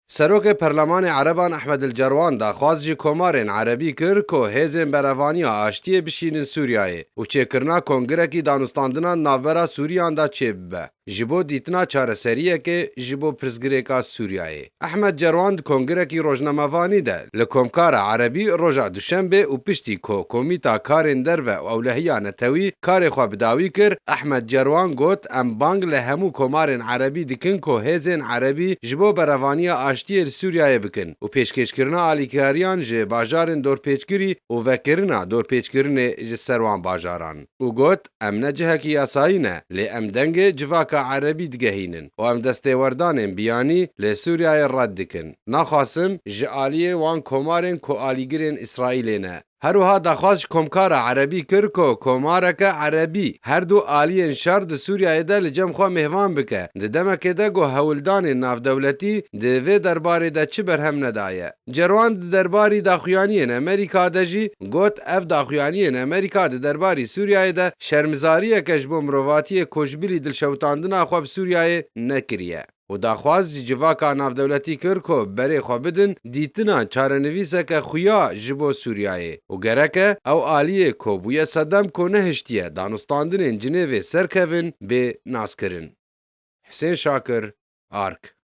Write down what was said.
سروک پرلمان عربان احمد الجروان داخواست جی کمارین عربی کر که هیزن برافانیا آشتی بشینن سوریای و چیکرنا کنگره کی دانستاندنا ناورا سوریان دا چه ببه. جبو دیتنا چاره سریه که جبو پرزگریکا سوریای. احمد جروان کنگره کی روزنامه‌وانی ده لکمکار عربی روزا دوشنبه و پشتی که کمیتا کارین درو و اولهیا نتوی کار خواه بداوی کر احمد جروان گوت ام بانگ لهمو کمارین عربی دکن که هیزن عربی جبو برافانیا آشتی سوریای بکن و پیشکشکرنا آلیکاریان جه باجارن دور پیچگیری و وکرنا دور پیچگیرن جه سروان باجاران و گوت ام نجه کی یاسایی نه لی ام دنگ جواکا عربی دگهینن و ام دسته وردان بیانی لی سوریای رد دکن نخواسم جه آلیه وان کمارن که آلیگرین اسرائیلی نه هروها دخواست کمکار عربی کر که کمارک عربی هر دو آلین شرد سوریای ده لجم خواه مهوان بکه ده دمکه ده گو هولدان ناف دولتی ده وی درباری ده چی برهم ندایه. جروان ده درباری داخویانین امریکا ده جی گوت اف داخویانین امریکا ده درباری سوریای ده شرمزاریه کشبو مروواتی کشبیلی دلشوتاندنا خواب سوریای نکریه. و داخواست جی جواکا ناف دولتی کر که بری خواه بدن دیتنا چارنویسه که خویا جبو سوریای و گرکه او آلیه که بویا صدم که نهشتیه دانستاندن جنیوه سرکوین به ناس کرن. حسین شاکر، آرک